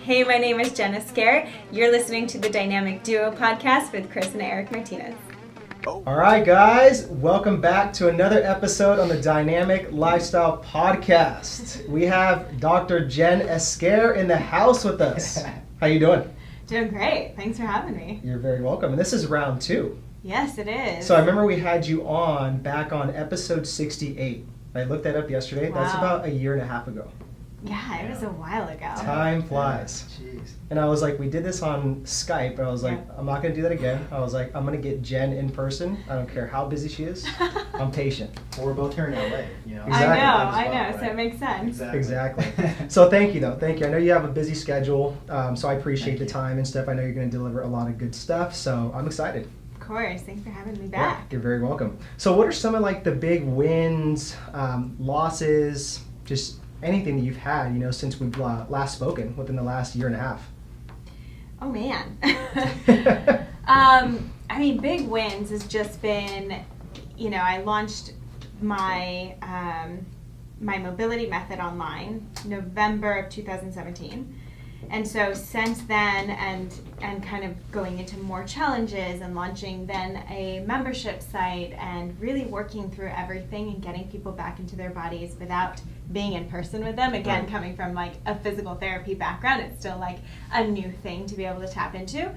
Hey, my name is Jenna Scare. You're listening to the Dynamic Duo podcast with Chris and Eric Martinez. All right, guys, welcome back to another episode on the Dynamic Lifestyle Podcast. We have Dr. Jen Esquer in the house with us. How you doing? Doing great. Thanks for having me. You're very welcome. And this is round 2. Yes, it is. So I remember we had you on back on episode 68. I looked that up yesterday. Wow. That's about a year and a half ago. Yeah, it was a while ago. Time flies. Jeez. And I was like, we did this on Skype. I was like, I'm not going to do that again. I was like, I'm going to get Jen in person. I don't care how busy she is. I'm patient. Well, we're both here in LA, you know. Exactly. I know, so it makes sense. Exactly. So thank you, though. Thank you. I know you have a busy schedule, so I appreciate the time and stuff. I know you're going to deliver a lot of good stuff, so I'm excited. Of course. Thanks for having me Yeah, back. you're very welcome. So what are some of like the big wins, losses, just anything that you've had, you know, since we've last spoken within the last year and a half? Oh, man. I mean, big wins has just been, you know, I launched my my mobility method online November of 2017. And so since then, and kind of going into more challenges and launching then a membership site and really working through everything and getting people back into their bodies without being in person with them. Again, Right. Coming from like a physical therapy background, it's still like a new thing to be able to tap into.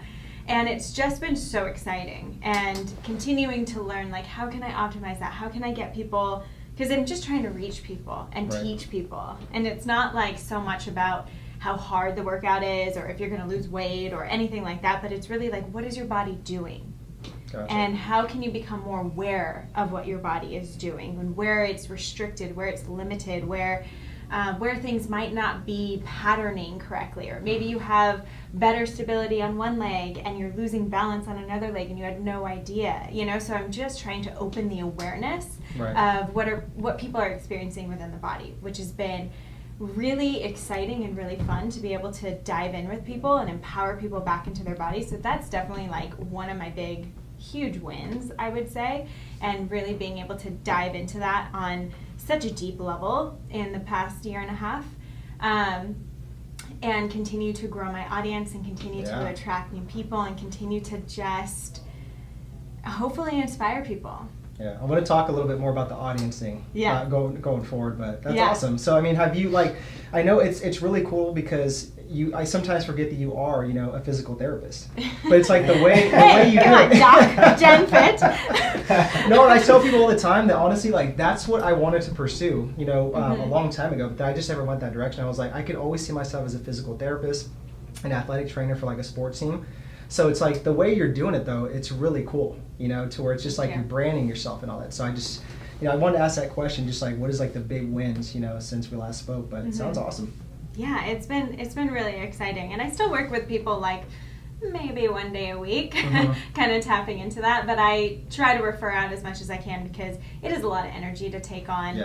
And it's just been so exciting and continuing to learn, like, how can I optimize that? How can I get people, because I'm just trying to reach people and Right. teach people. And it's not like so much about how hard the workout is or if you're going to lose weight or anything like that, but it's really like, what is your body doing? Gotcha. And how can you become more aware of what your body is doing and where it's restricted, where it's limited, where things might not be patterning correctly, or maybe you have better stability on one leg and you're losing balance on another leg and you had no idea, you know. So I'm just trying to open the awareness Right. of what people are experiencing within the body, which has been really exciting and really fun to be able to dive in with people and empower people back into their bodies. So that's definitely like one of my big, huge wins, I would say, and really being able to dive into that on such a deep level in the past year and a half, and continue to grow my audience and continue to attract new people and continue to just hopefully inspire people. Yeah, I want to talk a little bit more about the audience thing going forward, but that's awesome. So, I mean, have you, like, I know it's really cool because I sometimes forget that you are, you know, a physical therapist, but it's like the way you do it. Doc Jen Fit. No, and I tell people all the time that honestly, like, that's what I wanted to pursue, you know, a long time ago, but I just never went that direction. I was like, I could always see myself as a physical therapist, an athletic trainer for like a sports team. So it's like the way you're doing it though, it's really cool, you know, to where it's just like you're branding yourself and all that. So I just, you know, I wanted to ask that question, just like what is like the big wins, you know, since we last spoke, but it sounds awesome. Yeah, it's been really exciting. And I still work with people like maybe one day a week, kind of tapping into that, but I try to refer out as much as I can because it is a lot of energy to take on.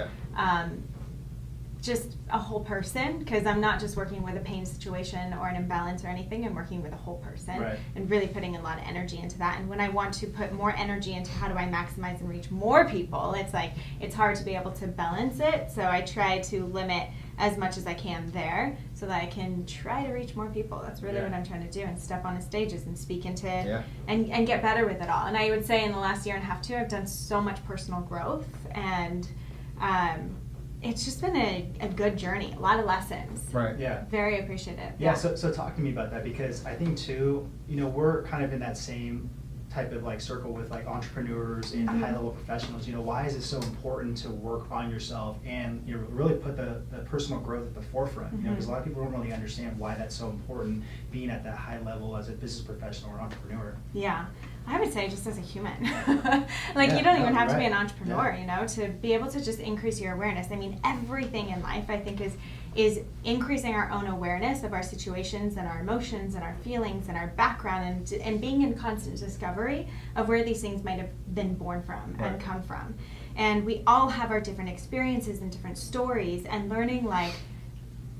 Just a whole person, because I'm not just working with a pain situation or an imbalance or anything. I'm working with a whole person and really putting a lot of energy into that. And when I want to put more energy into how do I maximize and reach more people, it's like it's hard to be able to balance it. So I try to limit as much as I can there so that I can try to reach more people. That's really what I'm trying to do, and step on the stages and speak into and get better with it all. And I would say in the last year and a half too, I've done so much personal growth, and it's just been a good journey, a lot of lessons. Right. Yeah. Very appreciative. Yeah. So talk to me about that, because I think too, you know, we're kind of in that same type of like circle with like entrepreneurs and high level professionals. You know, why is it so important to work on yourself and, you know, really put the personal growth at the forefront? You know, because a lot of people don't really understand why that's so important, being at that high level as a business professional or entrepreneur. Yeah. I would say just as a human. Like you don't even have to be an entrepreneur, you know, to be able to just increase your awareness. I mean, everything in life I think is increasing our own awareness of our situations and our emotions and our feelings and our background, and being in constant discovery of where these things might have been born from and come from. And we all have our different experiences and different stories, and learning like,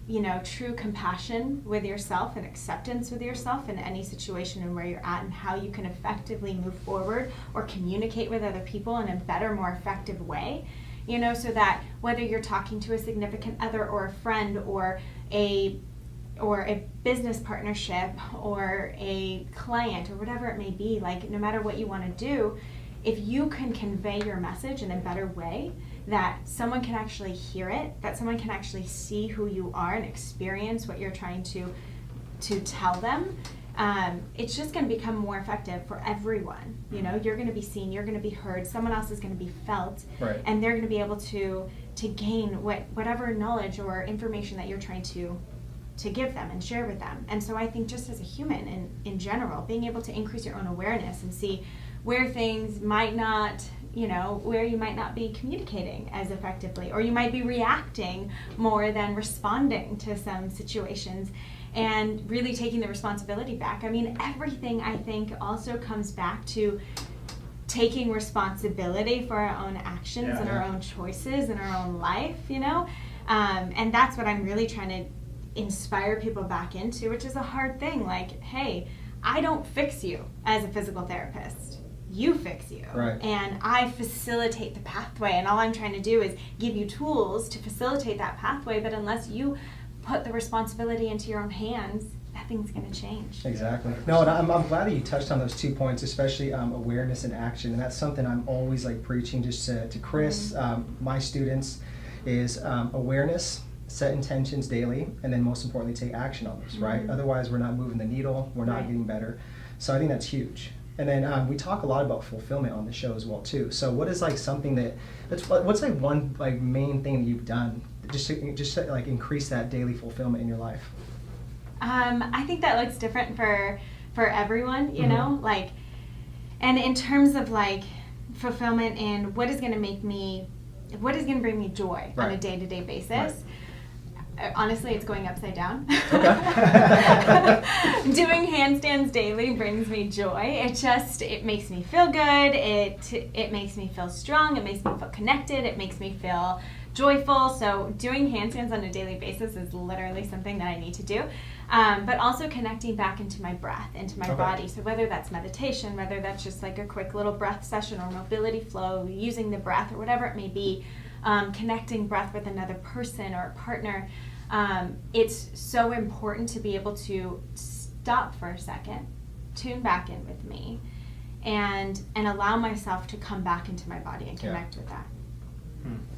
you know, true compassion with yourself and acceptance with yourself in any situation and where you're at, and how you can effectively move forward or communicate with other people in a better, more effective way. You know, so that whether you're talking to a significant other or a friend or a or a business partnership or a client or whatever it may be, like no matter what you want to do, if you can convey your message in a better way, that someone can actually hear it, that someone can actually see who you are and experience what you're trying to tell them, it's just going to become more effective for everyone. You know, you're going to be seen, you're going to be heard, someone else is going to be felt, right. and they're going to be able to gain whatever knowledge or information that you're trying to give them and share with them. And so I think just as a human in general, being able to increase your own awareness and see where things might not, you know, where you might not be communicating as effectively, or you might be reacting more than responding to some situations, and really taking the responsibility back. I mean, everything I think also comes back to taking responsibility for our own actions and our own choices and our own life, you know? And that's what I'm really trying to inspire people back into, which is a hard thing. Like, hey, I don't fix you as a physical therapist. You fix you. Right. And I facilitate the pathway, and all I'm trying to do is give you tools to facilitate that pathway, but unless you put the responsibility into your own hands, nothing's going to change. Exactly. No, and I'm glad that you touched on those 2 points, especially awareness and action, and that's something I'm always like preaching just to Chris, my students, is awareness, set intentions daily, and then most importantly, take action on those, right? Otherwise, we're not moving the needle, we're not getting better. So I think that's huge. And then we talk a lot about fulfillment on the show as well too. So what is like something what's like one like main thing that you've done just to like increase that daily fulfillment in your life? I think that looks different for everyone, you know, like, and in terms of like fulfillment and what is going to bring me joy on a day-to-day basis. Right. Honestly, it's going upside down. Okay. Doing handstands daily brings me joy. It makes me feel good. It makes me feel strong. It makes me feel connected. It makes me feel joyful. So doing handstands on a daily basis is literally something that I need to do. But also connecting back into my breath, into my body. So whether that's meditation, whether that's just like a quick little breath session or mobility flow, using the breath or whatever it may be, connecting breath with another person or a partner, it's so important to be able to stop for a second, tune back in with me, and allow myself to come back into my body and connect with that.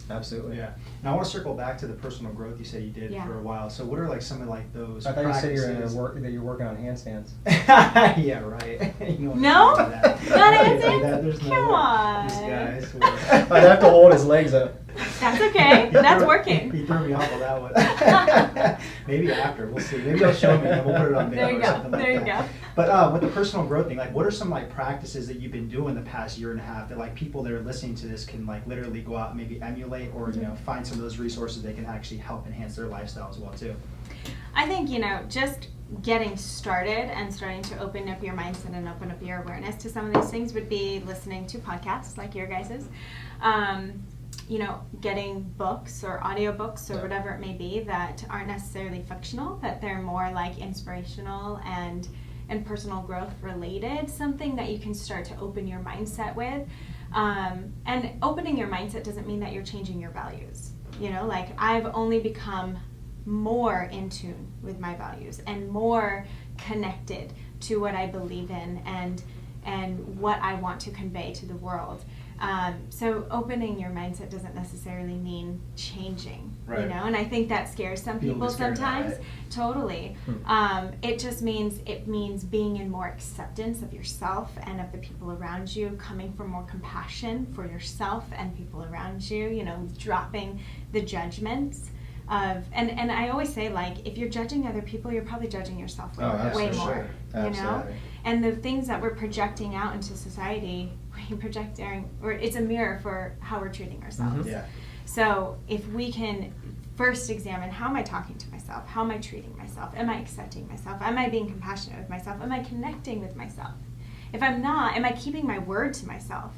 Absolutely. Yeah. Now I want to circle back to the personal growth you said you did for a while. So what are like some of like those I thought practices? you said you're working on handstands. Yeah, right. You know, No? Not handstands? There's no Come way. on. These guys I'd have to hold his legs up. That's okay. That's working. He threw me off of that one. Maybe after, we'll see. Maybe he'll show me and we'll put it on video There you or go. something like There you that. go. But with the personal growth thing, like what are some like practices that you've been doing the past year and a half that like people that are listening to this can like literally go out and maybe emulate or you know find some of those resources that can actually help enhance their lifestyle as well too? I think, you know, just getting started and starting to open up your mindset and open up your awareness to some of these things would be listening to podcasts like your guys's. You know, getting books or audiobooks or whatever it may be that aren't necessarily fictional, but they're more like inspirational and personal growth related, something that you can start to open your mindset with. And opening your mindset doesn't mean that you're changing your values. You know, like I've only become more in tune with my values and more connected to what I believe in and what I want to convey to the world. So opening your mindset doesn't necessarily mean changing, you know, and I think that scares some people sometimes. Totally. It just means being in more acceptance of yourself and of the people around you, coming from more compassion for yourself and people around you, you know, dropping the judgments of, and I always say, like, if you're judging other people, you're probably judging yourself way more, you know? And the things that we're projecting out into society, we project or it's a mirror for how we're treating ourselves. So if we can first examine, how am I talking to myself? How am I treating myself? Am I accepting myself? Am I being compassionate with myself? Am I connecting with myself? If I'm not, am I keeping my word to myself?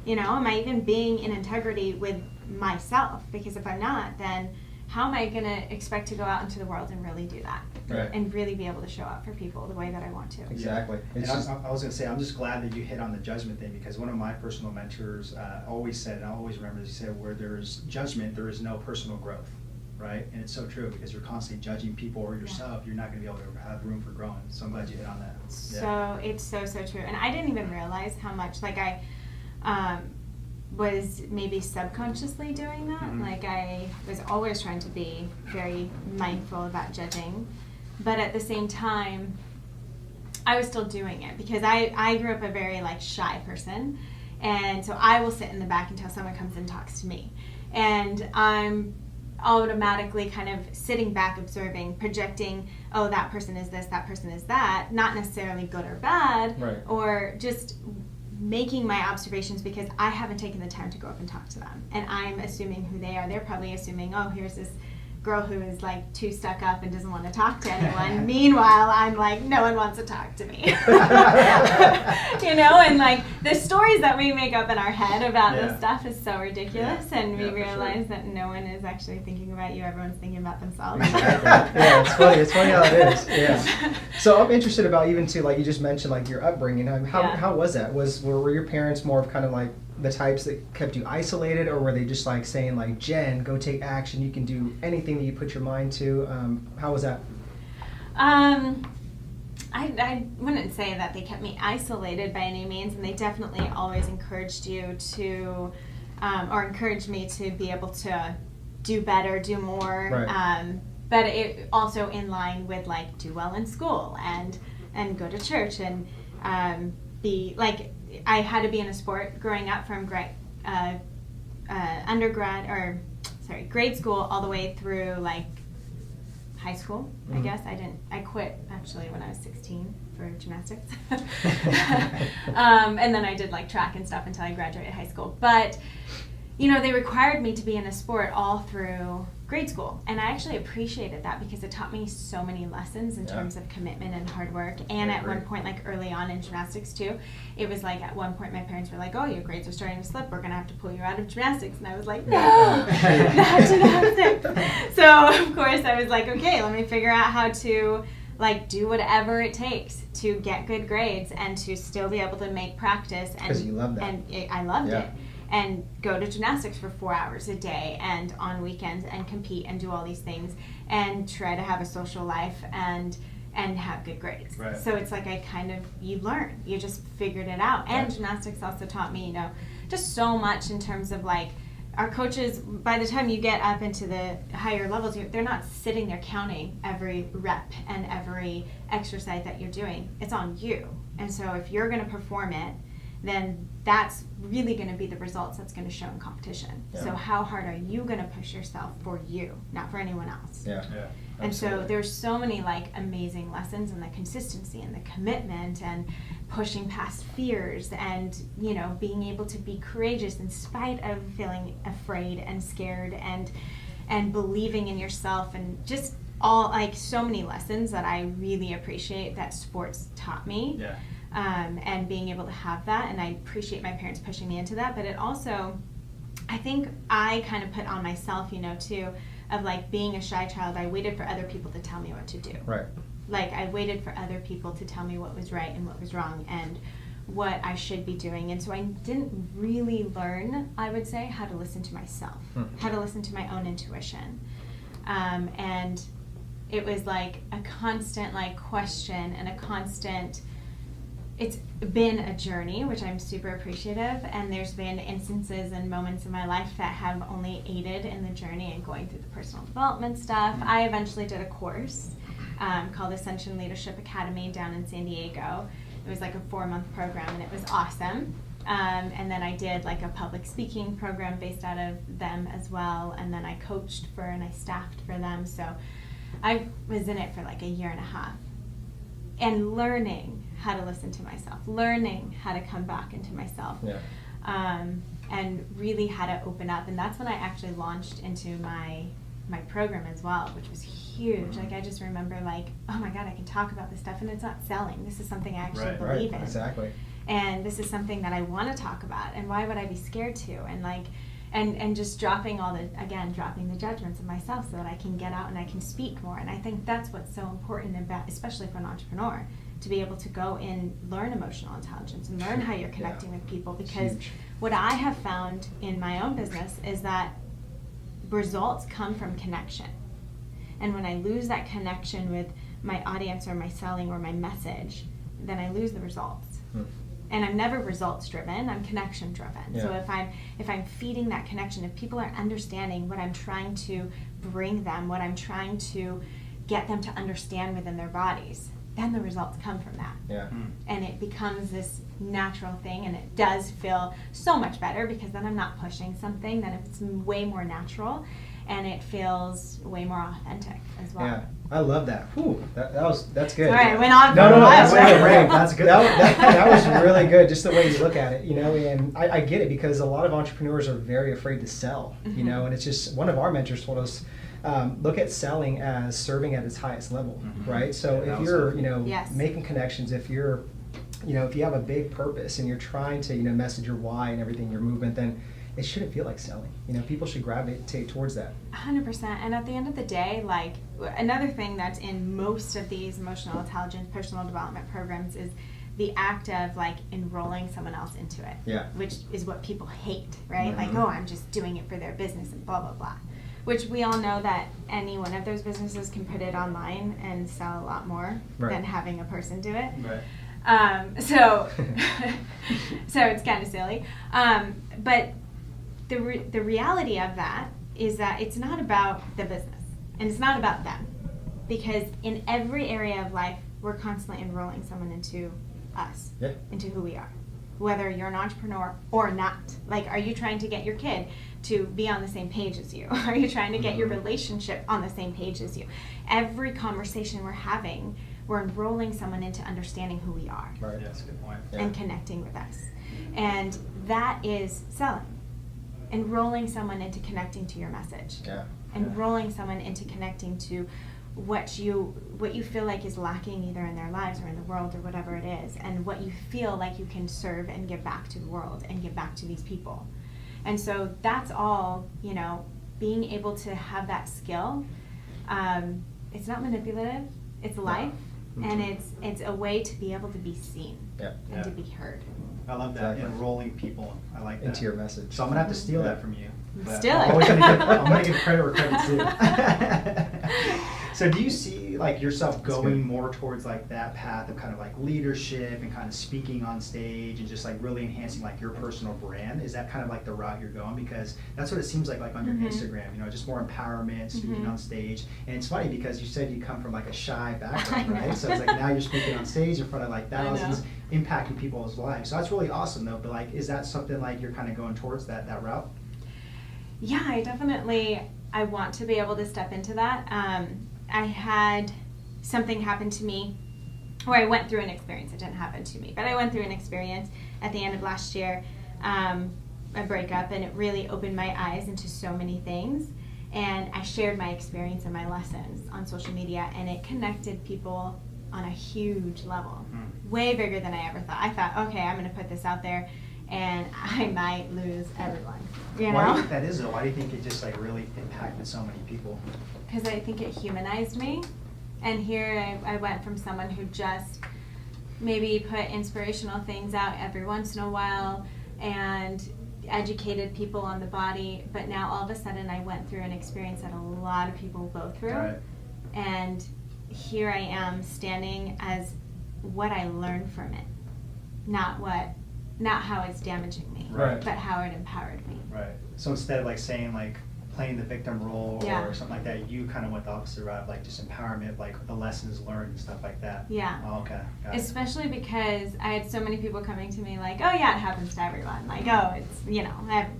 You know, am I even being in integrity with myself? Because if I'm not, then how am I going to expect to go out into the world and really do that? And really be able to show up for people the way that I want to. Exactly. And I was going to say, I'm just glad that you hit on the judgment thing, because one of my personal mentors always said, and I always remember this, he said, where there's judgment, there is no personal growth. right? And it's so true, because you're constantly judging people or yourself. You're not going to be able to have room for growing. So I'm glad you hit on that. So it's so true. And I didn't even realize how much, like, I was maybe subconsciously doing that. Mm-hmm. Like, I was always trying to be very mindful about judging, but at the same time I was still doing it, because I grew up a very, like, shy person, and so I will sit in the back until someone comes and talks to me, and I'm automatically kind of sitting back, observing, projecting, oh, that person is this, that person is that, not necessarily good or bad, right. or just making my observations because I haven't taken the time to go up and talk to them, and I'm assuming who they are. They're probably assuming, oh, here's this girl who is, like, too stuck up and doesn't want to talk to anyone. Meanwhile, I'm like, no one wants to talk to me. You know, and, like, the stories that we make up in our head about this stuff is so ridiculous, and we realize that no one is actually thinking about you. Everyone's thinking about themselves. Yeah, it's funny. It's funny how it is. Yeah. So I'm interested about, even too, like you just mentioned, like, your upbringing. How was that? Were your parents more of kind of like the types that kept you isolated, or were they just like saying, like, Jen, go take action, you can do anything that you put your mind to? How was that? I wouldn't say that they kept me isolated by any means, and they definitely always encouraged you to, or encouraged me to be able to do better, do more, right. But it also in line with, like, do well in school and go to church and be, like, I had to be in a sport growing up from grade school all the way through, like, high school. Mm-hmm. I guess I quit actually when I was 16 for gymnastics. And then I did, like, track and stuff until I graduated high school. But, you know, they required me to be in a sport all through grade school, and I actually appreciated that because it taught me so many lessons in terms of commitment and hard work. And at one point, like, early on in gymnastics too, it was like, at one point my parents were like, oh, your grades are starting to slip, we're gonna have to pull you out of gymnastics. And I was like, no, not gymnastics. So of course I was like, okay, let me figure out how to, like, do whatever it takes to get good grades and to still be able to make practice. Because you love that. And I loved it. And go to gymnastics for 4 hours a day and on weekends and compete and do all these things and try to have a social life and have good grades. Right. So it's like you learn. You just figured it out. And gymnastics also taught me, you know, just so much in terms of, like, our coaches, by the time you get up into the higher levels, they're not sitting there counting every rep and every exercise that you're doing. It's on you. And so if you're going to perform it, then that's really going to be the results that's going to show in competition. Yeah. So how hard are you going to push yourself for you, not for anyone else? Yeah. And so there's so many, like, amazing lessons in the consistency and the commitment and pushing past fears and, you know, being able to be courageous in spite of feeling afraid and scared and believing in yourself, and just all, like, so many lessons that I really appreciate that sports taught me. Yeah. And being able to have that, and I appreciate my parents pushing me into that, but it also, I think I kind of put on myself, you know, too, of, like, being a shy child, I waited for other people to tell me what to do. Right. Like, I waited for other people to tell me what was right and what was wrong and what I should be doing, and so I didn't really learn, I would say, how to listen to myself, how to listen to my own intuition. And it was, like, a constant, like, question and a constant, it's been a journey, which I'm super appreciative, and there's been instances and moments in my life that have only aided in the journey and going through the personal development stuff. I eventually did a course called Ascension Leadership Academy down in San Diego. It was like a 4-month program, and it was awesome. And then I did, like, a public speaking program based out of them as well, and then I coached for and I staffed for them. So I was in it for, like, a year and a half, and learning how to listen to myself, learning how to come back into myself, and really how to open up. And that's when I actually launched into my program as well, which was huge. Like, I just remember, like, oh my God, I can talk about this stuff, and it's not selling. This is something I actually believe in. Exactly. And this is something that I want to talk about, and why would I be scared to? And, like, and just dropping the judgments of myself so that I can get out and I can speak more. And I think that's what's so important about, especially for an entrepreneur, to be able to go and learn emotional intelligence and learn how you're connecting with people. Because what I have found in my own business is that results come from connection. And when I lose that connection with my audience or my selling or my message, then I lose the results. And I'm never results driven, I'm connection driven. Yeah. So if I'm feeding that connection, if people are understanding what I'm trying to bring them, what I'm trying to get them to understand within their bodies, then the results come from that. Yeah. And it becomes this natural thing, and it does feel so much better because then I'm not pushing something, then it's way more natural, and it feels way more authentic as well. Yeah, I love that. Whew, that's good. All right, went on for No, a while. that's That's good. great. That's good. That was really good, just the way you look at it, you know, and I get it because a lot of entrepreneurs are very afraid to sell, you know, and it's just, one of our mentors told us, look at selling as serving at its highest level, right? So Yeah, if you're, you know, Yes. making connections, if you're, you know, if you have a big purpose and you're trying to, you know, message your why and everything, your movement, then it shouldn't feel like selling. You know, people should gravitate towards that. 100%. And at the end of the day, like, another thing that's in most of these emotional intelligence personal development programs is the act of like enrolling someone else into it. Yeah. Which is what people hate, right? Like, oh, I'm just doing it for their business and blah, blah, blah. Which we all know that any one of those businesses can put it online and sell a lot more than having a person do it. Right. So it's kind of silly. But the reality of that is that it's not about the business and it's not about them, because in every area of life we're constantly enrolling someone into us, into who we are, whether you're an entrepreneur or not. Like, are you trying to get your kid to be on the same page as you? Are you trying to get your relationship on the same page as you? Every conversation we're having, we're enrolling someone into understanding who we are. Right. Yeah, that's a good point. And connecting with us. And that is selling. Enrolling someone into connecting to your message. Yeah. Enrolling someone into connecting to what you feel like is lacking either in their lives or in the world or whatever it is, and what you feel like you can serve and give back to the world and give back to these people. And so that's all, you know, being able to have that skill. It's not manipulative, it's life, and it's a way to be able to be seen and to be heard. I love that. Exactly. Enrolling people. I like that. Into your message. So I'm gonna have to steal that from you. But Steal I'm it. always I'm gonna give credit where credit's due. So do you see like yourself going more towards like that path of kind of like leadership and kind of speaking on stage and just like really enhancing like your personal brand? Is that kind of like the route you're going? Because that's what it seems like on your Instagram, you know, just more empowerment, speaking on stage. And it's funny because you said you come from like a shy background, right? So it's like now you're speaking on stage in front of like thousands, impacting people's lives. So that's really awesome though. But like, is that something like you're kind of going towards that route? Yeah, I want to be able to step into that. I had something happen to me, or I went through an experience. It didn't happen to me, but I went through an experience at the end of last year, a breakup, and it really opened my eyes into so many things. And I shared my experience and my lessons on social media, and it connected people on a huge level, way bigger than I ever thought. I thought, okay, I'm going to put this out there, and I might lose everyone. You know? Why do you think that is though? Why do you think it just like really impacted so many people? Because I think it humanized me. And here I went from someone who just maybe put inspirational things out every once in a while and educated people on the body, but now all of a sudden I went through an experience that a lot of people go through. Right. And here I am standing as what I learned from it, not how it's damaging me, Right. but how it empowered me. Right. So instead of like saying like playing the victim role Yeah. or something like that, you kind of went the opposite route, like just empowerment, like the lessons learned and stuff like that. Yeah. Oh, okay. Got it. Especially because I had so many people coming to me like, oh yeah, it happens to everyone. Like, oh, it's, you know,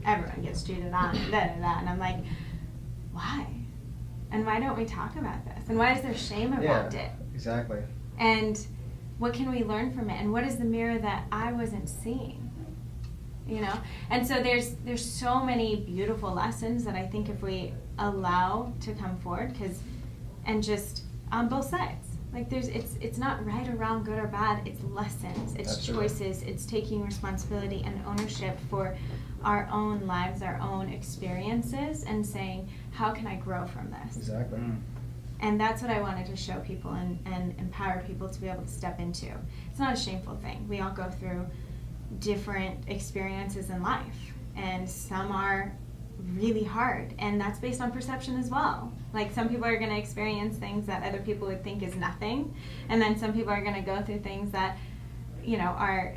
everyone gets cheated on, and and I'm like, why? And why don't we talk about this? And why is there shame about it? Exactly. And what can we learn from it? And what is the mirror that I wasn't seeing? You know? And so there's so many beautiful lessons that I think if we allow to come forward, and just on both sides. Like it's not right or wrong, good or bad, it's lessons, it's Absolutely. choices, it's taking responsibility and ownership for our own lives, our own experiences, and saying, how can I grow from this? Exactly. And that's what I wanted to show people and empower people to be able to step into. It's not a shameful thing. We all go through different experiences in life, and some are really hard, and that's based on perception as well. Like, some people are going to experience things that other people would think is nothing, and then some people are going to go through things that, you know,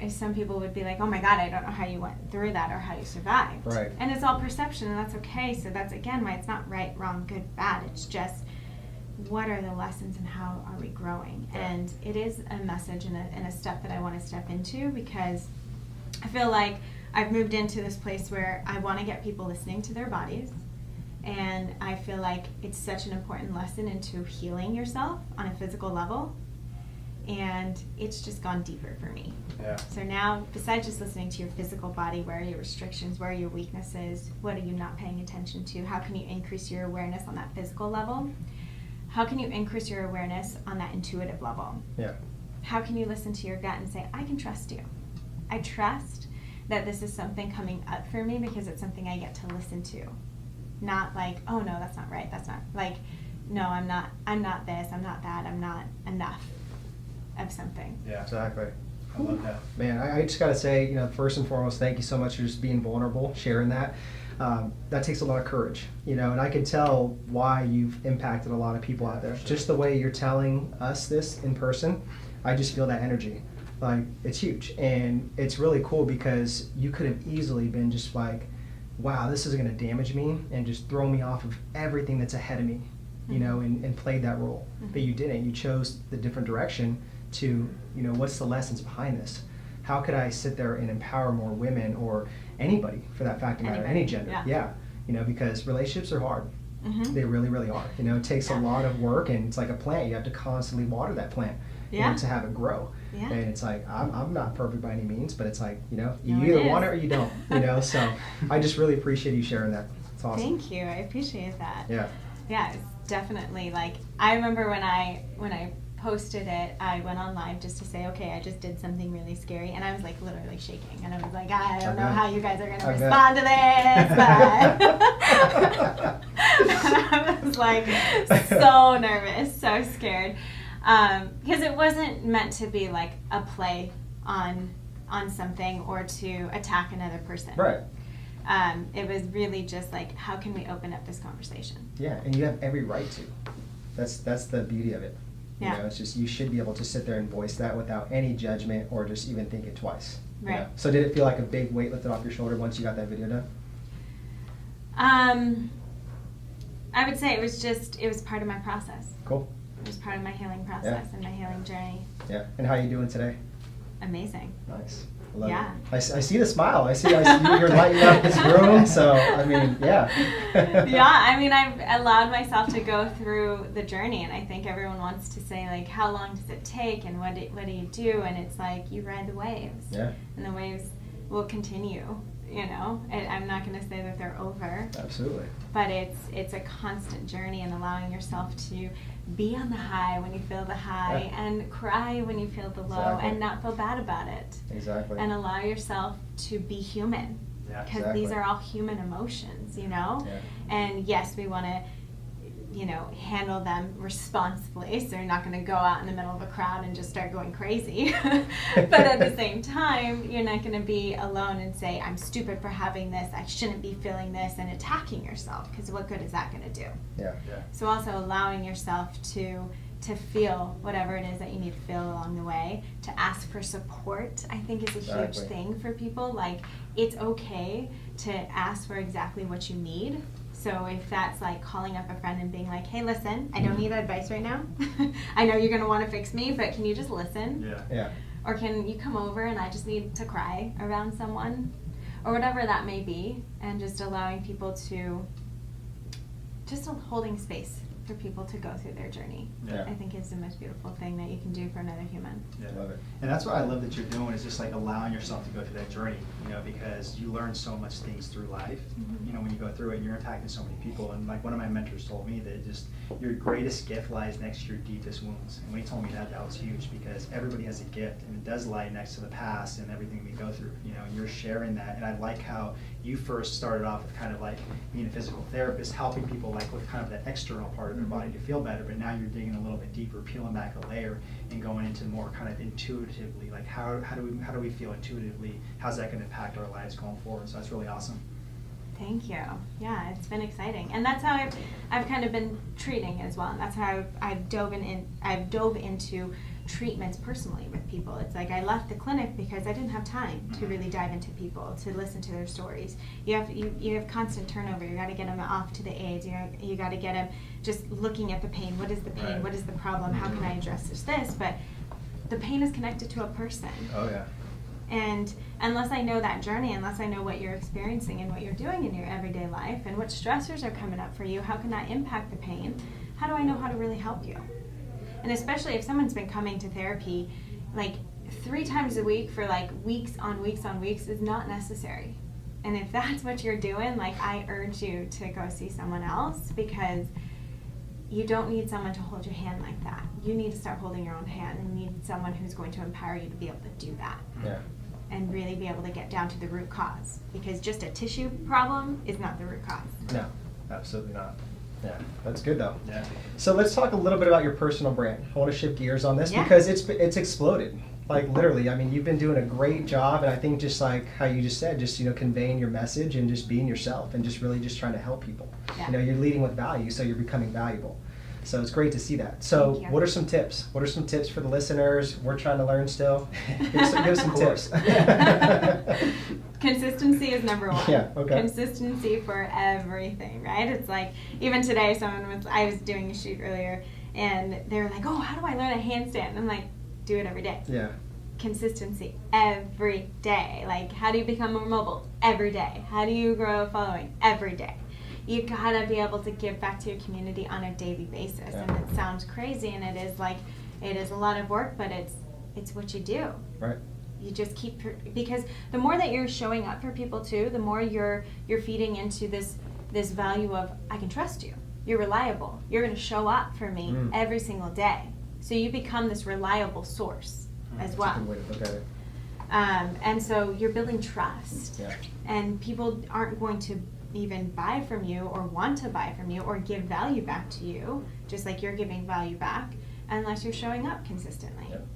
some people would be like, oh my God, I don't know how you went through that or how you survived. Right. And it's all perception, and that's okay. So that's, again, why it's not right, wrong, good, bad. It's just, what are the lessons and how are we growing? Yeah. And it is a message and a step that I want to step into, because I feel like I've moved into this place where I want to get people listening to their bodies. And I feel like it's such an important lesson into healing yourself on a physical level. And it's just gone deeper for me. Yeah. So now, besides just listening to your physical body, where are your restrictions, where are your weaknesses, what are you not paying attention to, how can you increase your awareness on that physical level? How can you increase your awareness on that intuitive level? Yeah. How can you listen to your gut and say, I can trust you. I trust that this is something coming up for me because it's something I get to listen to. Not like, oh no, that's not right, that's not, like, no, I'm not this, I'm not that, I'm not enough of something. Yeah. Exactly. I love that. Man, I just got to say, you know, first and foremost, thank you so much for just being vulnerable, sharing that. That takes a lot of courage, you know, and I can tell why you've impacted a lot of people out there. Sure. Just the way you're telling us this in person, I just feel that energy. Like, it's huge. And it's really cool because you could have easily been just like, wow, this is going to damage me and just throw me off of everything that's ahead of me, you know, and played that role. But you didn't. You chose the different direction to, you know, what's the lessons behind this? How could I sit there and empower more women, or anybody for that fact of matter, any gender? Yeah. You know, because relationships are hard. Mm-hmm. They really, really are. You know, it takes a lot of work, and it's like a plant. You have to constantly water that plant, you know, to have it grow. Yeah. And it's like, I'm not perfect by any means, but it's like, you know, you No, it either is. want it or you don't, you know. So I just really appreciate you sharing that. It's awesome. Thank you. I appreciate that. Yeah. Yeah, it's definitely, like, I remember when I posted it, I went on live just to say, okay, I just did something really scary, and I was like literally shaking, and I was like, I don't know how you guys are going to respond to this, but and I was like so nervous, so scared, because it wasn't meant to be like a play on something or to attack another person. Right. It was really just like, how can we open up this conversation? Yeah, and you have every right to. That's the beauty of it. You Yeah. know, it's just, you should be able to sit there and voice that without any judgment or just even think it twice. you Right. know? So did it feel like a big weight lifted off your shoulder once you got that video done? I would say it was part of my process. Cool. It was part of my healing process and my healing journey. Yeah. And how are you doing today? Amazing. Nice. I love Yeah. it. I see the smile. I see you're lighting up this room. So, I mean, yeah. Yeah, I mean, I've allowed myself to go through the journey, and I think everyone wants to say, like, how long does it take, and what do you do? And it's like, you ride the waves. Yeah. And the waves will continue, you know? And I'm not going to say that they're over. Absolutely. But it's a constant journey, and allowing yourself to be on the high when you feel the high, and cry when you feel the low, Exactly. and not feel bad about it. Exactly. And allow yourself to be human. Yeah. Because Exactly. these are all human emotions, you know? Yeah. And yes, we want to, you know, handle them responsibly, so you're not going to go out in the middle of a crowd and just start going crazy. But at the same time, you're not going to be alone and say, I'm stupid for having this, I shouldn't be feeling this, and attacking yourself, because what good is that going to do? Yeah. Yeah. So also allowing yourself to feel whatever it is that you need to feel along the way, to ask for support, I think is a huge Exactly. thing for people. Like, it's okay to ask for exactly what you need. So if that's like calling up a friend and being like, hey, listen, I don't need advice right now. I know you're going to want to fix me, but can you just listen? Yeah. Yeah. Or can you come over and I just need to cry around someone? Or whatever that may be. And just allowing people to, just holding space for people to go through their journey. Yeah. I think is the most beautiful thing that you can do for another human. Yeah. Love it. And that's what I love that you're doing, is just like allowing yourself to go through that journey, you know, because you learn so much things through life, Mhm. you know, when you go through it, and you're impacting so many people. And like one of my mentors told me that just your greatest gift lies next to your deepest wounds. And when he told me that, that was huge, because everybody has a gift, and it does lie next to the past and everything we go through, you know, and you're sharing that. And I like how you first started off with kind of like being a physical therapist, helping people like with kind of that external part of their body to feel better, but now you're digging a little bit deeper, peeling back a layer and going into more kind of intuitively, like how do we feel intuitively, how's that going to impact our lives going forward? So that's really awesome. Thank you. Yeah, it's been exciting, and that's how I've kind of been treating as well. And that's how I've dove into treatments personally with people. It's like I left the clinic because I didn't have time to really dive into people, to listen to their stories. You have constant turnover. You got to get them off to the aids. You got to get them just looking at the pain. What is the pain? Right. What is the problem? How can I address this? But the pain is connected to a person. Oh yeah. And unless I know that journey, unless I know what you're experiencing and what you're doing in your everyday life and what stressors are coming up for you, how can that impact the pain? How do I know how to really help you? And especially if someone's been coming to therapy like 3 times a week for like weeks on weeks is not necessary. And if that's what you're doing, like I urge you to go see someone else, because you don't need someone to hold your hand like that. You need to start holding your own hand, and you need someone who's going to empower you to be able to do that. Yeah. And really be able to get down to the root cause, because just a tissue problem is not the root cause. No, absolutely not. Yeah, that's good though. Yeah. So let's talk a little bit about your personal brand. I want to shift gears on this Yeah. because it's exploded. Like literally, I mean, you've been doing a great job, and I think just like how you just said, just conveying your message and just being yourself and just really just trying to help people. Yeah. You're leading with value, so you're becoming valuable. So it's great to see that. So Thank you. what are some tips? What are some tips for the listeners? We're trying to learn still. Give us some Of tips. course. Consistency is number one. Yeah, okay. Consistency for everything, right? It's like, even today, I was doing a shoot earlier, and they were like, oh, how do I learn a handstand? And I'm like, do it every day. Yeah. Consistency every day. Like, how do you become more mobile? Every day. How do you grow a following? Every day. You gotta be able to give back to your community on a daily basis. Yeah. And it sounds crazy, and it is a lot of work, but it's what you do. Right. You just keep, because the more that you're showing up for people too, the more you're feeding into this value of, I can trust you. You're reliable. You're going to show up for me every single day. So you become this reliable source as That's well. a good way to look at it. And so you're building trust. Yeah. And people aren't going to even buy from you or want to buy from you or give value back to you, just like you're giving value back, unless you're showing up consistently. Yep.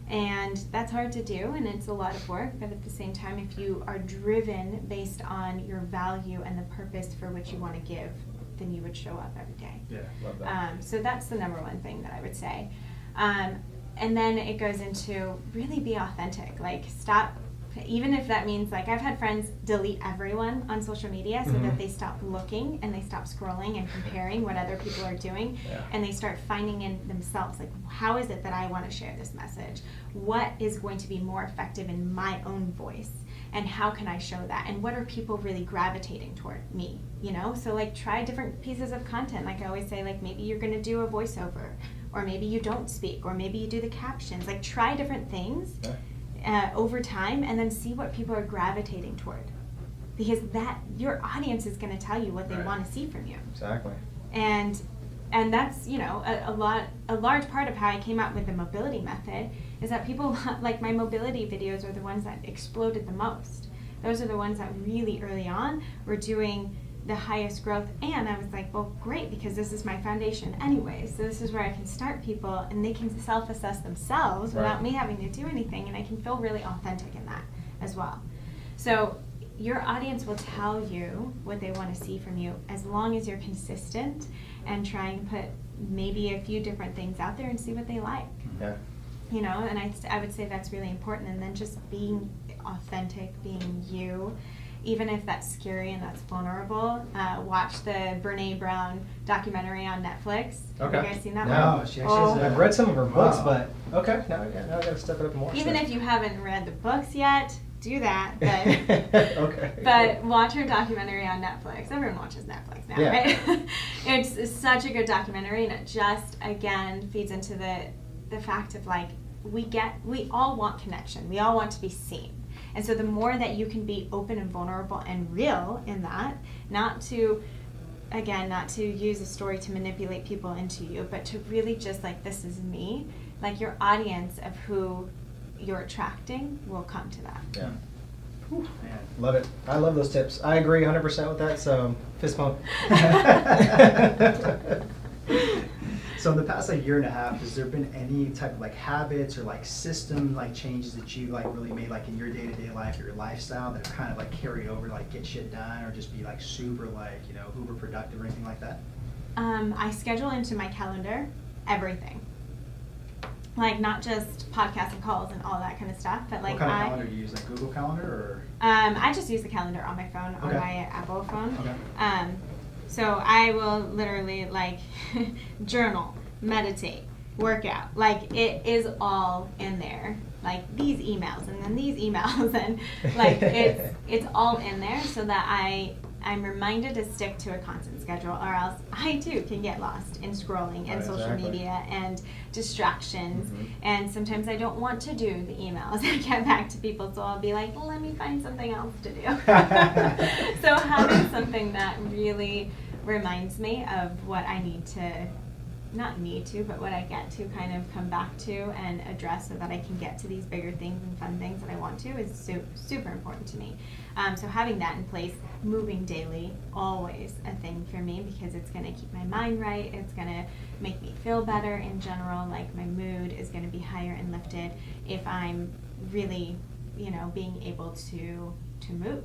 And that's hard to do, and it's a lot of work, but at the same time, if you are driven based on your value and the purpose for which you want to give, then you would show up every day. Yeah. Love that. So that's the number one thing that I would say. And then it goes into really be authentic. Like, stop, even if that means, like, I've had friends delete everyone on social media so that they stop looking and they stop scrolling and comparing what other people are doing, Yeah. and they start finding in themselves, like, how is it that I want to share this message? What is going to be more effective in my own voice? And how can I show that? And what are people really gravitating toward me? So like, try different pieces of content. Like I always say, like, maybe you're going to do a voiceover, or maybe you don't speak, or maybe you do the captions. Like, try different things over time, and then see what people are gravitating toward, because that your audience is going to tell you what they want to see from you. Exactly. And that's a large part of how I came out with the mobility method is that people, like, my mobility videos are the ones that exploded the most. Those are the ones that really early on were doing the highest growth, and I was like, well, great, because this is my foundation anyway, so this is where I can start people, and they can self-assess themselves without me having to do anything, and I can feel really authentic in that as well. So your audience will tell you what they want to see from you, as long as you're consistent and trying to put maybe a few different things out there and see what they like. Yeah. And I would say that's really important, and then just being authentic, being you. Even if that's scary and that's vulnerable, watch the Brene Brown documentary on Netflix. Okay. Have you guys seen that No, one? she actually has I've read some of her books, Wow. but okay, now I got to step it up more. Even if you haven't read the books yet, do that. But okay. but watch her documentary on Netflix. Everyone watches Netflix now, Yeah. right? It's such a good documentary, and it just, again, feeds into the fact of, like, we all want connection. We all want to be seen. And so the more that you can be open and vulnerable and real in that, not to use a story to manipulate people into you, but to really just, like, this is me, like, your audience of who you're attracting will come to that. Yeah. Man. Love it. I love those tips. I agree 100% with that, so fist bump. So in the past like year and a half, has there been any type of like habits or like system like changes that you like really made like in your day-to-day life or your lifestyle that have kind of like carried over to like get shit done or just be like super like, you know, uber productive or anything like that? I schedule into my calendar everything. Like not just podcasts and calls and all that kind of stuff, but like what kind of calendar do you use? Like Google Calendar or? I just use the calendar on my phone, on Okay. my Apple phone. Okay. So I will literally like journal, meditate, work out. Like it is all in there. Like these emails and then these emails and like it's all in there so that I'm reminded to stick to a constant schedule, or else I too can get lost in scrolling and social media and distractions. Mm-hmm. And sometimes I don't want to do the emails and get back to people, so I'll be like, let me find something else to do. So having something that really reminds me of what I need to, not need to, but what I get to kind of come back to and address so that I can get to these bigger things and fun things that I want to is super important to me. So having that in place, moving daily, always a thing for me because it's going to keep my mind right. It's going to make me feel better in general. Like my mood is going to be higher and lifted if I'm really, you know, being able to move.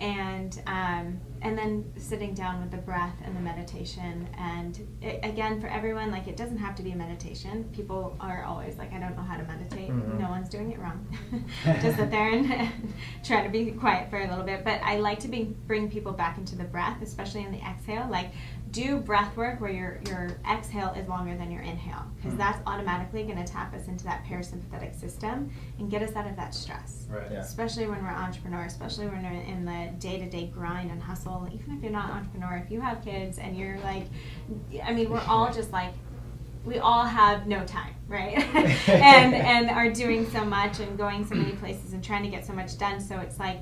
And then sitting down with the breath and the meditation, and again for everyone, like it doesn't have to be a meditation. People are always like, I don't know how to meditate. Mm-hmm. No one's doing it wrong. Just sit there and try to be quiet for a little bit. But I like to bring people back into the breath, especially in the exhale. Like do breath work where your exhale is longer than your inhale, because that's automatically going to tap us into that parasympathetic system and get us out of that stress. Right. Yeah. Especially when we're entrepreneurs, especially when we're in the day-to-day grind and hustle. Even if you're not an entrepreneur, if you have kids and you're like, I mean, we're all just like, we all have no time, right? and are doing so much and going so many places and trying to get so much done. So it's like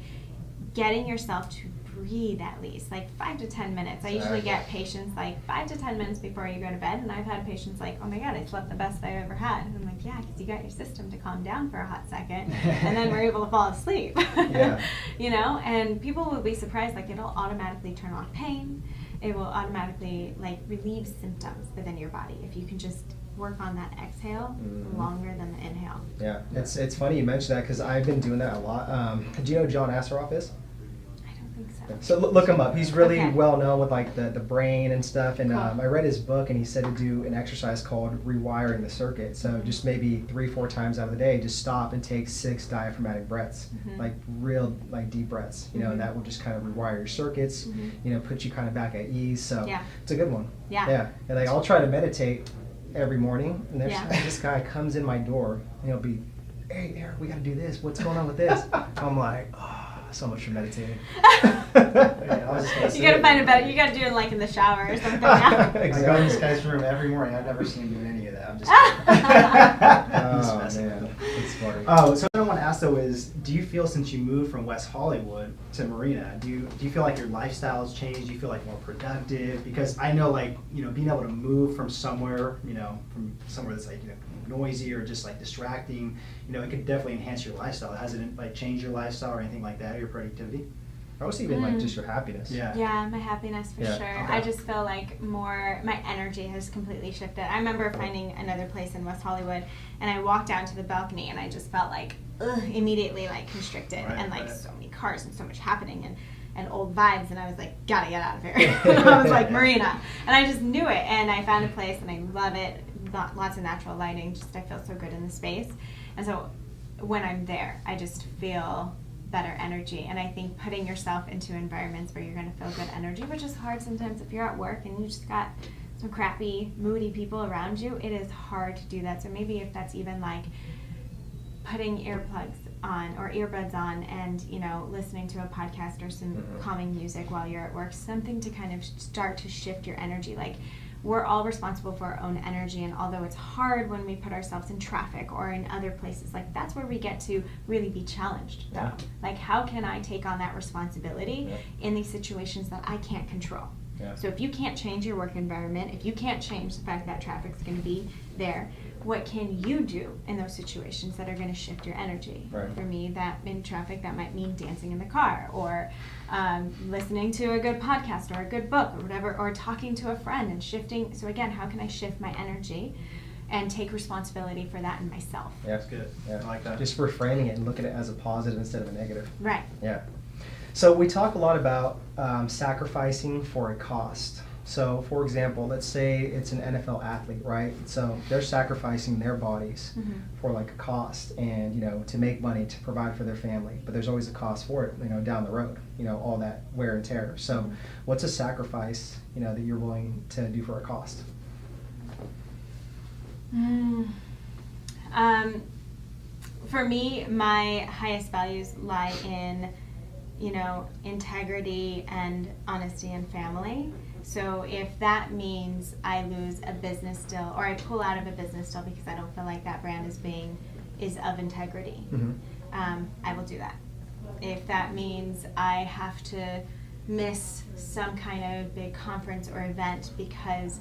getting yourself to breathe at least, like 5 to 10 minutes. I usually get patients like 5 to 10 minutes before you go to bed, and I've had patients like, oh my God, I slept the best I've ever had. And I'm like, yeah, because you got your system to calm down for a hot second, and then we're able to fall asleep. Yeah. You know, and people will be surprised, like it'll automatically turn off pain. It will automatically like relieve symptoms within your body if you can just work on that exhale longer than the inhale. Yeah, it's funny you mentioned that because I've been doing that a lot. Do you know who John Asseroff is? I don't think so. So look him up. He's really Okay. well known with like the brain and stuff. And Cool. I read his book, and he said to do an exercise called rewiring the circuit. So just maybe 3-4 times out of the day, just stop and take 6 diaphragmatic breaths, like real like deep breaths. You know, that will just kind of rewire your circuits. You know, put you kind of back at ease. So Yeah. it's a good one. Yeah. Yeah. And like I'll try to meditate every morning, and there's Yeah. this guy comes in my door, and he'll be, hey Eric, we got to do this. What's going on with this? I'm like, oh, so much for meditating. Yeah, I was just gonna You say, gotta find a better. You gotta do it like in the shower or something. Now. I go in this guy's room every morning. I've never seen him doing any of that. I'm just Oh messing man, with him. it's funny. So what I want to ask though is, do you feel since you moved from West Hollywood to Marina, do you feel like your lifestyle has changed? Do you feel like more productive? Because I know like, you know, being able to move from somewhere, you know, from somewhere that's like, you know, noisy or just like distracting, you know, it could definitely enhance your lifestyle. Has it like changed your lifestyle or anything like that, or your productivity? I was even like just your happiness. Yeah. Yeah, my happiness for Yeah, sure. okay. I just feel like my energy has completely shifted. I remember finding another place in West Hollywood, and I walked down to the balcony, and I just felt like immediately like constricted, Right, and like right. so many cars and so much happening and old vibes, and I was like, gotta get out of here. I was like, Marina, and I just knew it, and I found a place, and I love it. Lots of natural lighting. Just I feel so good in the space, and so when I'm there, I just feel better energy. And I think putting yourself into environments where you're going to feel good energy, which is hard sometimes if you're at work and you just got some crappy, moody people around you, it is hard to do that. So maybe if that's even like putting earplugs on or earbuds on and, you know, listening to a podcast or some calming music while you're at work, something to kind of start to shift your energy. Like, we're all responsible for our own energy, and although it's hard when we put ourselves in traffic or in other places, like that's where we get to really be challenged though. Yeah. Like, how can I take on that responsibility in these situations that I can't control? Yeah. So if you can't change your work environment, if you can't change the fact that traffic's going to be there, what can you do in those situations that are going to shift your energy? Right. For me, that in traffic, that might mean dancing in the car, or listening to a good podcast or a good book or whatever, or talking to a friend and shifting. So again, how can I shift my energy and take responsibility for that in myself? Yeah, That's good. Yeah. I like that. Just reframing it and looking at it as a positive instead of a negative. Right. Yeah. So we talk a lot about sacrificing for a cost. So, for example, let's say it's an NFL athlete, right? So they're sacrificing their bodies Mm-hmm. for like a cost, and to make money to provide for their family. But there's always a cost for it, down the road. All that wear and tear. So, Mm-hmm. what's a sacrifice, that you're willing to do for a cost? For me, my highest values lie in, integrity and honesty and family. So if that means I lose a business deal, or I pull out of a business deal because I don't feel like that brand is of integrity, Mm-hmm. I will do that. If that means I have to miss some kind of big conference or event because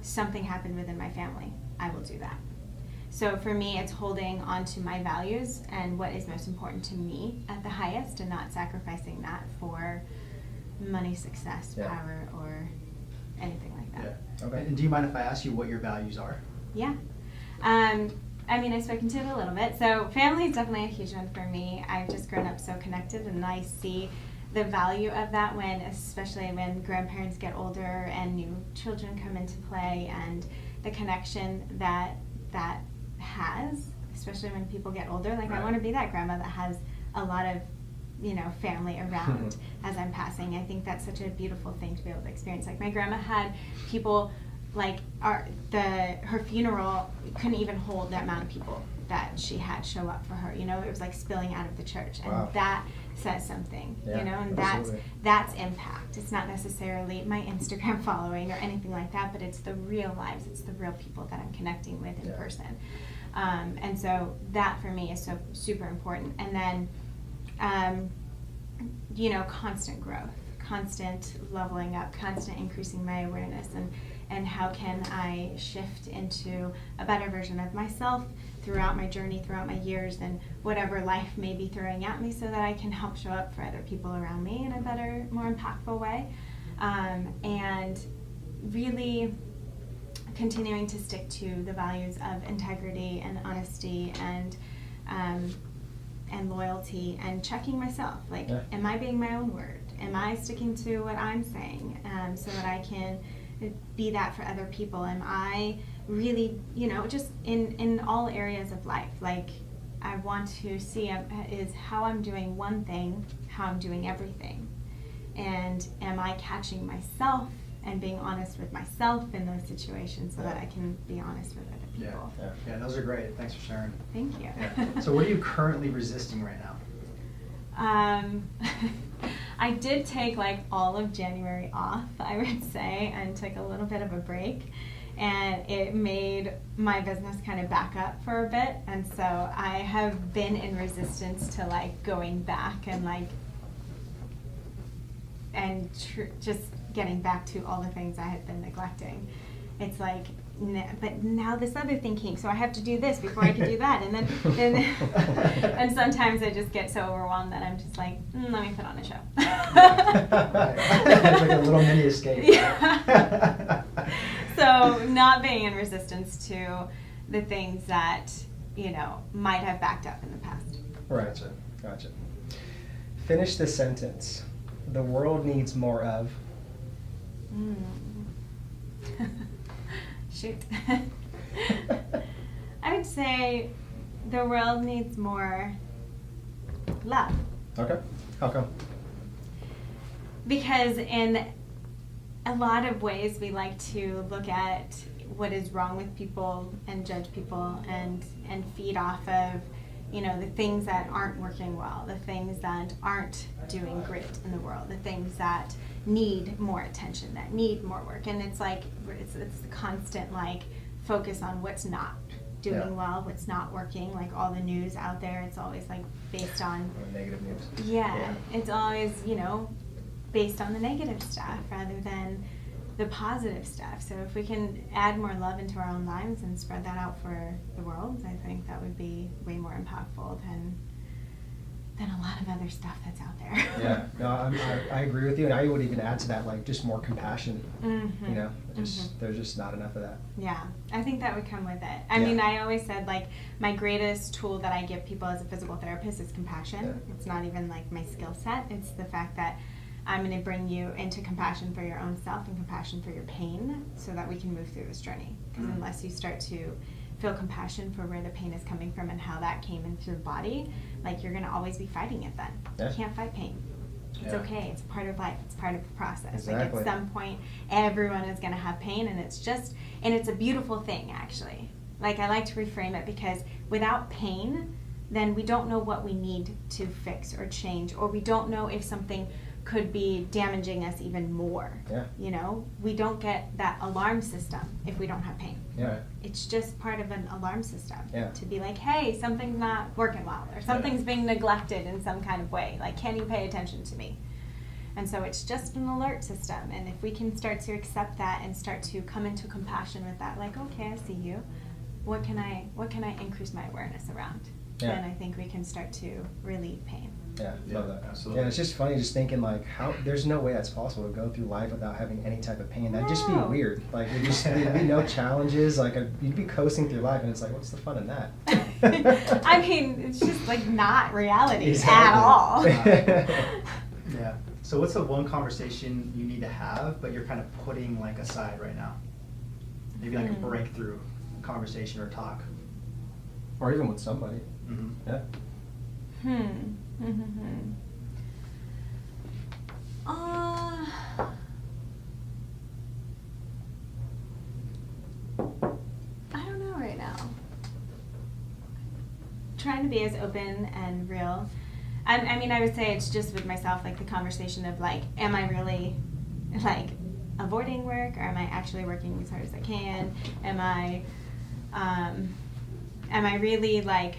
something happened within my family, I will do that. So for me, it's holding on to my values and what is most important to me at the highest, and not sacrificing that for money, success, Yeah. power, or anything like that. Yeah. Okay. And do you mind if I ask you what your values are? Yeah. I've spoken to it a little bit. So family is definitely a huge one for me. I've just grown up so connected, and I see the value of that especially when grandparents get older and new children come into play, and the connection that has, especially when people get older. Like, Right. I want to be that grandma that has a lot of, family around as I'm passing. I think that's such a beautiful thing to be able to experience. Like, my grandma had people, like, her funeral couldn't even hold the amount of people that she had show up for her. It was like spilling out of the church, and Wow. that says something. Yeah, And absolutely. that's impact. It's not necessarily my Instagram following or anything like that, but it's the real lives. It's the real people that I'm connecting with in Yeah. person. And so that for me is so super important. And then, constant growth, constant leveling up, constant increasing my awareness, and how can I shift into a better version of myself throughout my journey, throughout my years, and whatever life may be throwing at me, so that I can help show up for other people around me in a better, more impactful way. And really continuing to stick to the values of integrity and honesty and loyalty, and checking myself. Like, Yeah. am I being my own word? Am I sticking to what I'm saying, so that I can be that for other people? Am I really, just in all areas of life? Like, I want to see is how I'm doing one thing, how I'm doing everything. And am I catching myself and being honest with myself in those situations, so that I can be honest with other people? Yeah, those are great. Thanks for sharing. Thank you. Yeah. So what are you currently resisting right now? I did take all of January off, I would say, and took a little bit of a break, and it made my business kind of back up for a bit, and so I have been in resistance to going back and just getting back to all the things I had been neglecting. It's but now this other thing came, so I have to do this before I can do that, and then and sometimes I just get so overwhelmed that I'm just let me put on a show. It's like a little mini escape. Yeah. So not being in resistance to the things that might have backed up in the past. Right. Gotcha. Finish the sentence. The world needs more of. Shoot. I would say the world needs more love. Okay. How come? Because in a lot of ways we like to look at what is wrong with people and judge people and feed off of the things that aren't working well, the things that aren't doing great in the world, the things that need more attention, that need more work. And it's it's the constant focus on what's not doing well, what's not working. All the news out there, it's always based on negative news. Yeah, it's always based on the negative stuff rather than the positive stuff. So if we can add more love into our own lives and spread that out for the world, I think that would be way more impactful than a lot of other stuff that's out there. Yeah, no, I agree with you, and I would even add to that, like, just more compassion. Mm-hmm. You know, there's just not enough of that. Yeah, I think that would come with it. I mean, I always said, like, my greatest tool that I give people as a physical therapist is compassion. Yeah. It's not even like my skill set. It's the fact that I'm going to bring you into compassion for your own self and compassion for your pain so that we can move through this journey. Because unless you start to feel compassion for where the pain is coming from and how that came into the body, like, you're going to always be fighting it then. Yeah. You can't fight pain. It's okay. It's part of life. It's part of the process. Exactly. Like, at some point, everyone is going to have pain, and it's a beautiful thing, actually. Like, I like to reframe it, because without pain, then we don't know what we need to fix or change, or we don't know if something could be damaging us even more. Yeah. You know, we don't get that alarm system if we don't have pain. Yeah. It's just part of an alarm system to be like, hey, something's not working well, or something's being neglected in some kind of way. Like, can you pay attention to me? And so it's just an alert system. And if we can start to accept that and start to come into compassion with that, like, okay, I see you. What can I increase my awareness around? Yeah. Then I think we can start to relieve pain. Yeah, love that. Absolutely. Yeah, it's just funny just thinking, like, how there's no way that's possible to go through life without having any type of pain. That'd just be weird. Like, there'd be no challenges. Like, you'd be coasting through life, and it's like, what's the fun in that? I mean, it's just like not reality at all. Yeah. So what's the one conversation you need to have, but you're kind of putting, like, aside right now? Maybe like a breakthrough conversation or talk. Or even with somebody. Mm-hmm. Yeah. I don't know right now. Trying to be as open and real. I mean, I would say it's just with myself, like, the conversation of, like, am I really, like, avoiding work, or am I actually working as hard as I can? Am I really, like,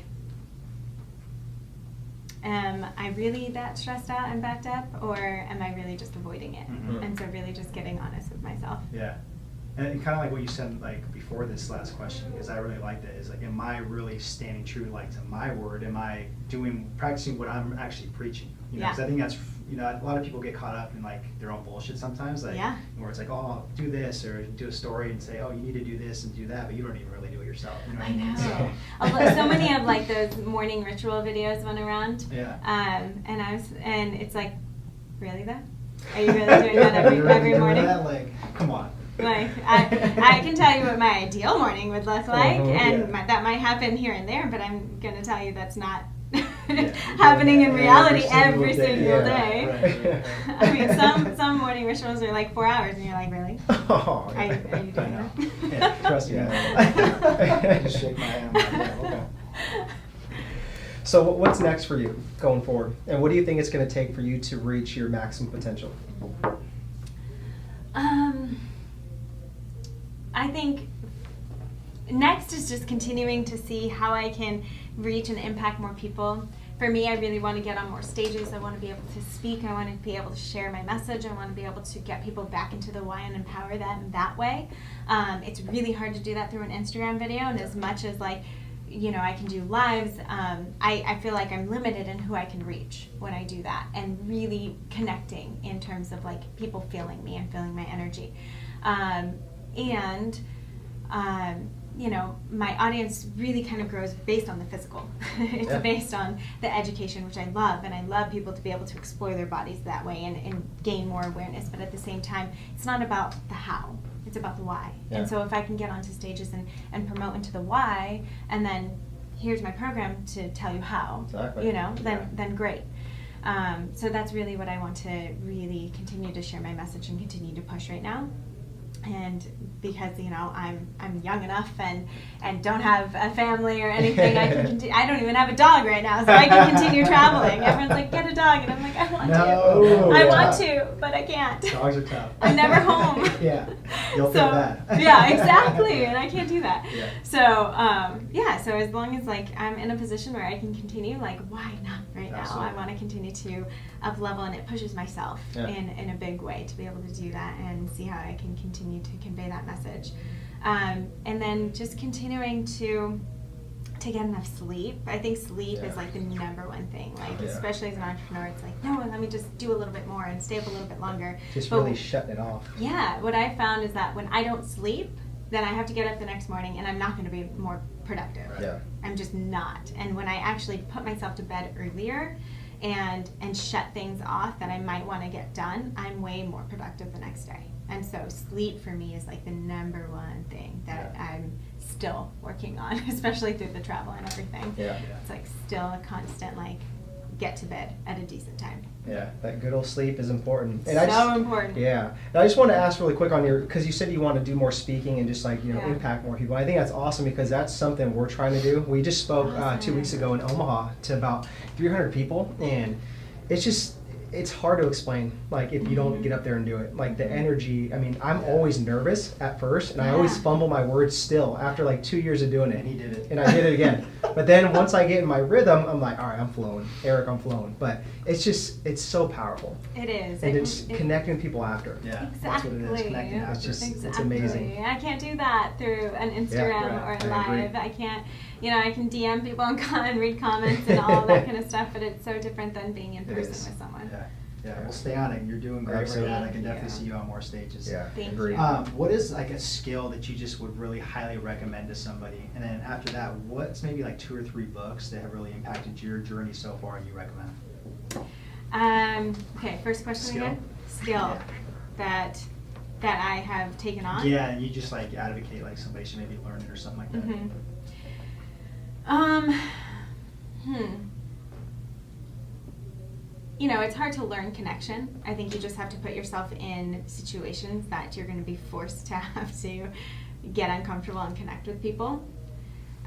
am I really that stressed out and backed up, or am I really just avoiding it? Mm-hmm. And so really just getting honest with myself. Yeah. And kind of like what you said, like, before this last question, because I really liked it, is like, am I really standing true, like, to my word? Am I practicing what I'm actually preaching? You know, because I think that's, you know, a lot of people get caught up in, like, their own bullshit sometimes, like, where it's like, oh, do this, or do a story and say, oh, you need to do this and do that, but you don't even really do it yourself. You know what I mean? So many of, like, those morning ritual videos went around. Yeah. And it's like, really though? Are you really doing that every morning? That? Like, come on. Like, I can tell you what my ideal morning would look like, and that might happen here and there, but I'm going to tell you that's not happening in reality every single day. Right. I mean, some morning rituals are like 4 hours, and you're like, really? Oh, Are you doing that? Yeah, trust me. I just shake my head. I'm like, yeah, okay. So what's next for you going forward? And what do you think it's going to take for you to reach your maximum potential? I think next is just continuing to see how I can reach and impact more people. For me, I really want to get on more stages. I want to be able to speak. I want to be able to share my message. I want to be able to get people back into the why and empower them that way. It's really hard to do that through an Instagram video, and as much as, like, you know, I can do lives, I feel like I'm limited in who I can reach when I do that, and really connecting in terms of, like, people feeling me and feeling my energy. You know, my audience really kind of grows based on the physical. It's based on the education, which I love, and I love people to be able to explore their bodies that way and gain more awareness, but at the same time, it's not about the how, it's about the why. Yeah. And so if I can get onto stages and promote into the why, and then here's my program to tell you how, you know, then great. So that's really what I want to really continue to share my message and continue to push right now. And because, you know, I'm young enough and don't have a family or anything, I can I don't even have a dog right now, so I can continue traveling. Everyone's like, get a dog, and I'm like, I want to, want to, but I can't. Dogs are tough. I'm never home. Yeah, you'll feel bad. Yeah, exactly, and I can't do that. Yeah. So so as long as like I'm in a position where I can continue, like why not right Absolutely. now? I want to continue to up level, and it pushes myself in a big way to be able to do that and see how I can continue to convey that message. And then just continuing to get enough sleep. I think sleep is like the number one thing. Like especially as an entrepreneur, it's like, no, let me just do a little bit more and stay up a little bit longer. Just really shutting it off. Yeah, what I found is that when I don't sleep, then I have to get up the next morning and I'm not going to be more productive. Yeah. I'm just not. And when I actually put myself to bed earlier and shut things off that I might want to get done, I'm way more productive the next day. And so sleep for me is like the number one thing that I'm still working on, especially through the travel and everything. Yeah. It's like still a constant like get to bed at a decent time. Yeah, that good old sleep is important. And important. Yeah. And I just want to ask really quick on because you said you want to do more speaking and just like, you know, impact more people. I think that's awesome because that's something we're trying to do. We just spoke 2 weeks ago in Omaha to about 300 people, and it's hard to explain, like, if you don't get up there and do it. Like, the energy, I mean, I'm always nervous at first, and I always fumble my words still after, like, 2 years of doing it. And he did it. And I did it again. But then once I get in my rhythm, I'm like, all right, I'm flowing. Eric, I'm flowing. But it's so powerful. It is. And it's connecting people after. Yeah, exactly. that's what it is, connecting after. It's amazing. I can't do that through an Instagram or live. I can't, you know, I can DM people and read comments and all that kind of stuff, but it's so different than being in person with someone. Yeah, we'll stay on it. You're doing great Absolutely. right now. I can definitely see you on more stages. Yeah, Thank agreed. you. What is like a skill that you just would really highly recommend to somebody? And then after that, what's maybe like 2 or 3 books that have really impacted your journey so far and you recommend? Okay, first question Skill. again. Skill that I have taken on. Yeah, and you just like advocate like somebody should maybe learn it or something like that. You know, it's hard to learn connection. I think you just have to put yourself in situations that you're going to be forced to have to get uncomfortable and connect with people.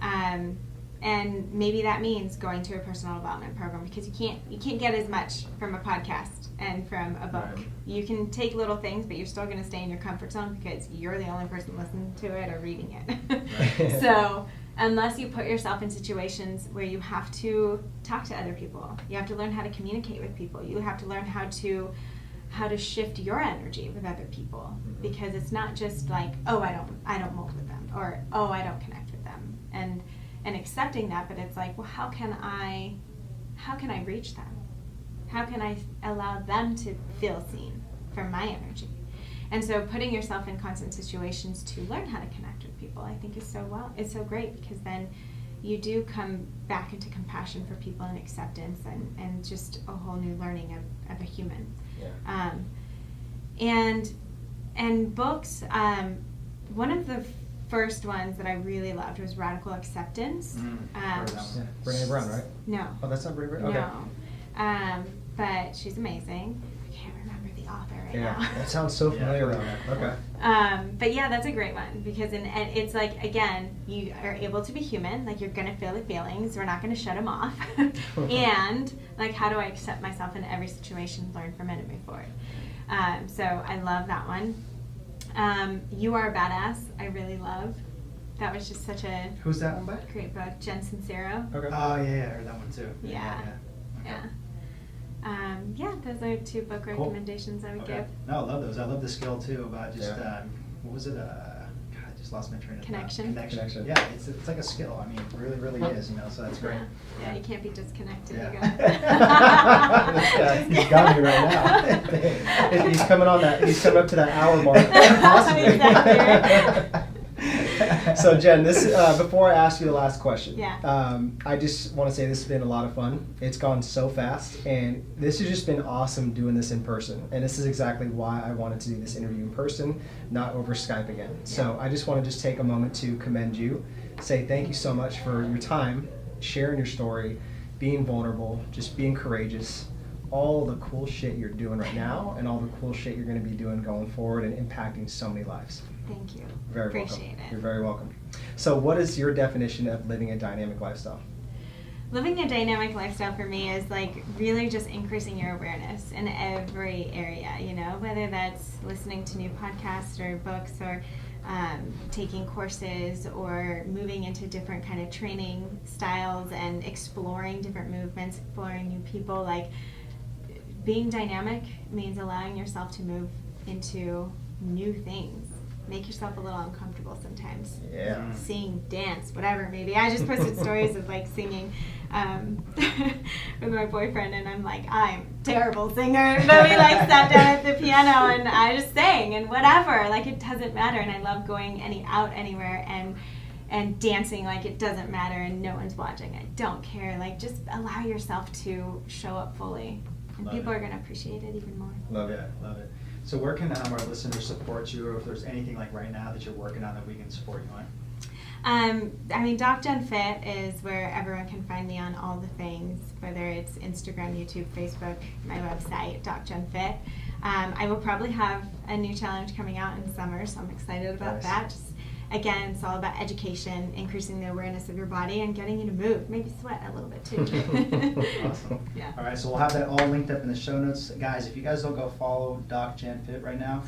And maybe that means going to a personal development program, because you can't get as much from a podcast and from a book. Right. You can take little things, but you're still going to stay in your comfort zone because you're the only person listening to it or reading it. Right. So unless you put yourself in situations where you have to talk to other people, you have to learn how to communicate with people, you have to learn how to shift your energy with other people, because it's not just like, oh, I don't mold with them, or oh, I don't connect with them, and accepting that, but it's like, well, how can I reach them? How can I allow them to feel seen from my energy? And so putting yourself in constant situations to learn how to connect with people, I think it's so great, because then you do come back into compassion for people and acceptance and just a whole new learning of a human. Yeah. And books, one of the first ones that I really loved was Radical Acceptance. Brené Brown, right? No. Oh, that's not Brené Brown? Okay. No. But she's amazing. I can't remember the author right now. That sounds so familiar. Okay. But yeah, that's a great one, because and it's like, again, you are able to be human. Like, you're gonna feel the feelings. We're not gonna shut them off. And like, how do I accept myself in every situation, learn from it, and move forward? So I love that one. You Are a Badass, I really love. That was just such a Who's that one by? great book. Jen Sincero. Okay. Oh yeah, I heard that one too. Yeah. Those are 2 book recommendations I would give. No, I love those. I love the skill too about just what was it? God, I just lost my train of thought. Connection. Yeah, it's like a skill. I mean, it really, really is. You know, so that's great. Yeah, you can't be disconnected. Yeah. He's got me right now. He's coming up to that hour mark. Possibly. Exactly. So Jen, this before I ask you the last question, Yeah. I just want to say this has been a lot of fun. It's gone so fast, and this has just been awesome doing this in person. And this is exactly why I wanted to do this interview in person, not over Skype again. So I just want to take a moment to commend you, say thank you so much for your time, sharing your story, being vulnerable, just being courageous, all the cool shit you're doing right now and all the cool shit you're going to be doing going forward and impacting so many lives. Thank you. Very Appreciate welcome. it. You're very welcome. So what is your definition of living a dynamic lifestyle? Living a dynamic lifestyle for me is like really just increasing your awareness in every area, you know, whether that's listening to new podcasts or books or taking courses or moving into different kind of training styles and exploring different movements, exploring new people. Like, being dynamic means allowing yourself to move into new things. Make yourself a little uncomfortable sometimes. Yeah. Sing, dance, whatever, maybe. I just posted stories of like singing with my boyfriend, and I'm like, I'm a terrible singer. But we like sat down at the piano and I just sang and whatever. Like, it doesn't matter. And I love going out anywhere and dancing like it doesn't matter and no one's watching. I don't care. Like, just allow yourself to show up fully. And Love people it. are going to appreciate it even more. Love it. Yeah, love it. So where can our listeners support you, or if there's anything like right now that you're working on that we can support you on? I mean, Doc Gen Fit is where everyone can find me on all the things, whether it's Instagram, YouTube, Facebook, my website, Doc Gen Fit. I will probably have a new challenge coming out in summer, so I'm excited about Nice. that. Just, again, it's all about education, increasing the awareness of your body, and getting you to move, maybe sweat a little bit too. Awesome. Yeah. All right, so we'll have that all linked up in the show notes. Guys, if you guys don't go follow Doc Gen Fit right now,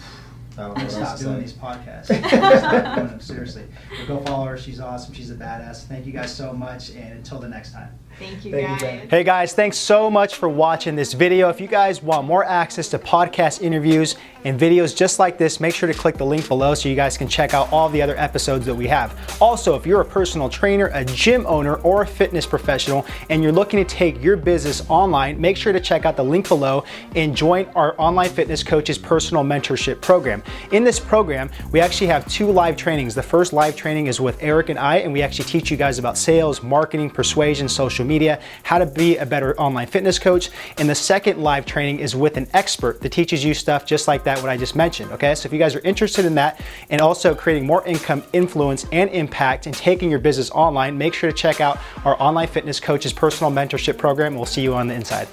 I'm going to stop doing these podcasts. Seriously. But go follow her. She's awesome. She's a badass. Thank you guys so much, and until the next time. Thank you, Thank you, guys. Ben. Hey guys, thanks so much for watching this video. If you guys want more access to podcast interviews and videos just like this, make sure to click the link below so you guys can check out all the other episodes that we have. Also, if you're a personal trainer, a gym owner, or a fitness professional, and you're looking to take your business online, make sure to check out the link below and join our Online Fitness Coaches Personal Mentorship Program. In this program, we actually have 2 live trainings. The first live training is with Eric and I, and we actually teach you guys about sales, marketing, persuasion, social media, how to be a better online fitness coach. And the second live training is with an expert that teaches you stuff just like that, what I just mentioned, okay? So if you guys are interested in that and also creating more income, influence, and impact and taking your business online, make sure to check out our Online Fitness Coaches Personal Mentorship Program. We'll see you on the inside.